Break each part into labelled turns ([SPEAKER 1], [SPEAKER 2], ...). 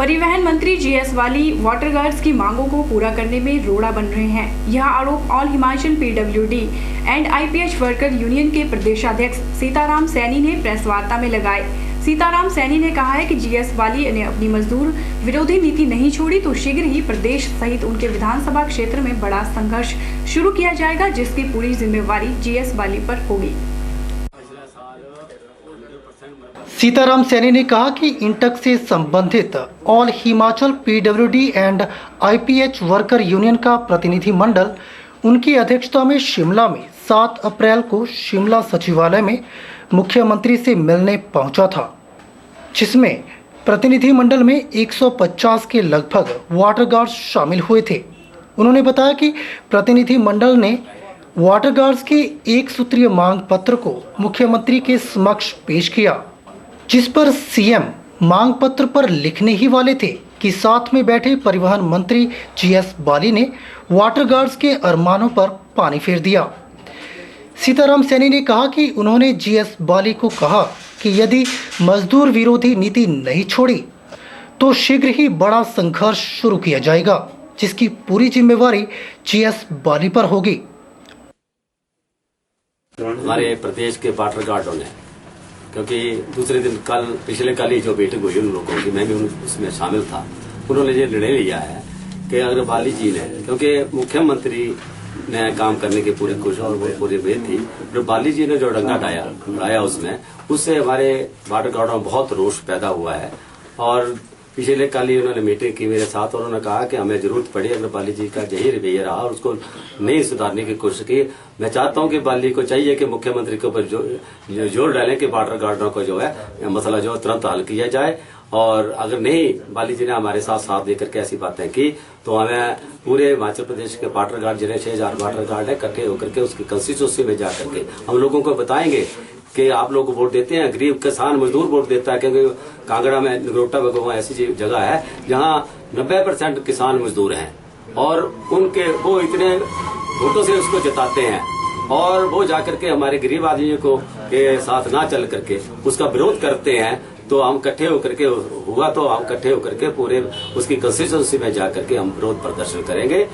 [SPEAKER 1] परिवहन मंत्री जीएस वाली वाटर गार्ड्स की मांगों को पूरा करने में रोड़ा बन रहे हैं। यह आरोप all Himachal PWD and IPH worker union के प्रदेशाध्यक्ष सीताराम सैनी ने प्रेस वार्ता में लगाए। सीताराम सैनी ने कहा है कि जीएस वाली ने अपनी मजदूर विरोधी नीति नहीं छोड़ी तो शीघ्र ही प्रदेश सहित उनके विधानसभा क्षेत्र में बड़ा संघर्ष शुरू किया जाएगा, जिसकी पूरी जिम्मेवारी जीएस वाली पर होगी।
[SPEAKER 2] सीताराम सैनी ने कहा कि इंटक से संबंधित all Himachal PWD and IPH worker union का प्रतिनिधि मंडल उनकी अध्यक्षता में शिमला में 7 अप्रैल को शिमला सचिवालय में मुख्यमंत्री से मिलने पहुंचा था, जिसमें प्रतिनिधि मंडल में 150 के लगभग वाटर गार्ड्स शामिल हुए थे। उन्होंने बताया कि प्रतिनिधि मंडल ने वाटर गार्ड्स के एक सूत्रीय मांग पत्र को मुख्यमंत्री के समक्ष पेश किया, जिस पर सीएम मांग पत्र पर लिखने ही वाले थे कि साथ में बैठे परिवहन मंत्री जीएस बाली ने वाटर गार्ड्स के अरमानों पर पानी फेर दिया। सीताराम सैनी ने कहा कि उन्होंने जीएस बाली को कहा कि यदि मजदूर विरोधी नीति नहीं छोड़ी तो शीघ्र ही बड़ा संघर्ष शुरू किया जाएगा, जिसकी पूरी जिम्मेवारी जीएस बाली पर होगी।
[SPEAKER 3] हमारे प्रदेश के वाटर गार्डों ने, क्योंकि दूसरे दिन पिछले कल ही जो बैठक हुई उन लोगों की, मैं भी उसमें शामिल था, उन्होंने ये निर्णय लिया है कि अगर बाली जी ने, क्योंकि मुख्यमंत्री ने काम करने की पूरी कोशिश और पूरी उम्मीद थी, जो बाली जी ने जो डंगा डाया उसमें, उससे हमारे वाटर गार्डों में बहुत रोष पैदा हुआ है। और पिछले कल ही उन्होंने मीटिंग की मेरे साथ और उन्होंने कहा कि हमें जरूरत पड़ी अगर बाली जी का यही रवैया रहा और उसको नहीं सुधारने की कोशिश की। मैं चाहता हूं कि बाली को चाहिए कि मुख्यमंत्री के ऊपर जोर डालें कि वाटर गार्डनों को जो है मसला जो तुरंत हल किया जाए। और अगर नहीं बाली जी ने हमारे साथ देकर के ऐसी बातें की तो हमें पूरे हिमाचल प्रदेश के वाटर गार्ड जिन्हें 6000 वाटर गार्ड है इकट्ठे होकर के उसकी कंस्टिट्यूंसी में जा करके हम लोगों को बताएंगे कि आप लोग वोट देते हैं, गरीब किसान मजदूर वोट देता है, क्योंकि कांगड़ा में नगरोटा बगोवा ऐसी जगह है जहां 90% किसान मजदूर हैं और उनके वो इतने वोटों से उसको जिताते हैं और वो जाकर के हमारे गरीब आदमियों को के साथ ना चल करके उसका विरोध करते हैं। तो हम इकट्ठे होकर के हुआ तो हम इकट्ठे होकर के पूरे उसकी कंस्टिट्यूंसी में जाकर के हम विरोध प्रदर्शन करेंगे।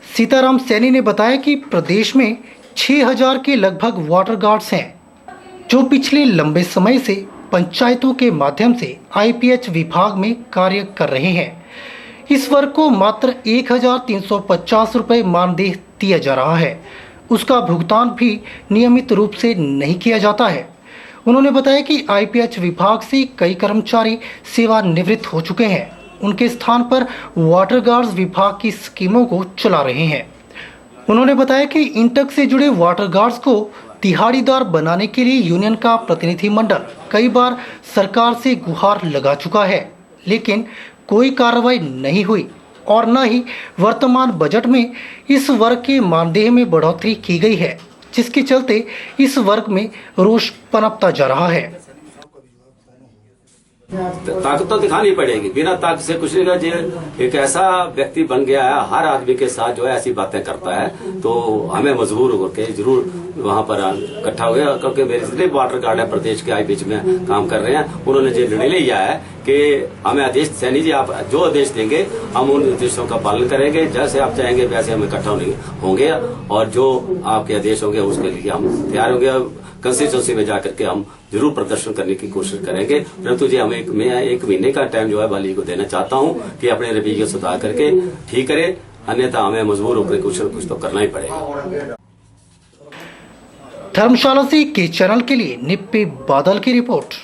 [SPEAKER 2] सीताराम सैनी ने बताया कि प्रदेश में 6000 के लगभग वाटर गार्ड्स हैं, जो पिछले लंबे समय से पंचायतों के माध्यम से आईपीएच विभाग में कार्य कर रहे हैं। इस वर्ग को मात्र 1350 रुपये मानदेय दिया जा रहा है, उसका भुगतान भी नियमित रूप से नहीं किया जाता है। उन्होंने बताया कि आईपीएच विभाग से कई कर्मचारी सेवानिवृत्त हो चुके हैं, उनके स्थान पर वाटर गार्ड्स विभाग की स्कीमों को चला रहे हैं। उन्होंने बताया कि इंटक से जुड़े वाटर गार्ड्स को दिहाड़ीदार बनाने के लिए यूनियन का प्रतिनिधि मंडल कई बार सरकार से गुहार लगा चुका है, लेकिन कोई कार्रवाई नहीं हुई और न ही वर्तमान बजट में इस वर्ग के मानदेय में बढ़ोतरी की गई है, जिसके चलते इस वर्ग में रोष पनपता जा रहा है।
[SPEAKER 3] ताकत तो दिखानी पड़ेगी, बिना ताकत से कुछ नहीं होगा। एक ऐसा व्यक्ति बन गया है हर आदमी के साथ जो है ऐसी बातें करता है, तो हमें मजबूर होकर जरूर वहां पर इकट्ठा हो गया। क्योंकि मेरे जितने वाटर गार्ड है प्रदेश के आईपीएच में काम कर रहे हैं, उन्होंने जो निर्णय लिया है कि हमें आदेश, सैनी जी आप जो आदेश देंगे हम उन आदेशों का पालन करेंगे, जैसे आप चाहेंगे वैसे हम इकट्ठा होंगे और जो आपके आदेश होंगे उसके लिए हम तैयार होंगे। कंस्टिट्यूंसी में जाकर के हम जरूर प्रदर्शन करने की कोशिश करेंगे। परंतु जी हमें एक महीने का टाइम जो है बाली को देना चाहता हूं कि अपने रवैये सुधार करके ठीक करे, अन्यथा हमें मजबूर होकर कुछ न कुछ तो करना ही पड़ेगा।
[SPEAKER 2] धर्मशाला से के चैनल के लिए निप्पी बादल की रिपोर्ट।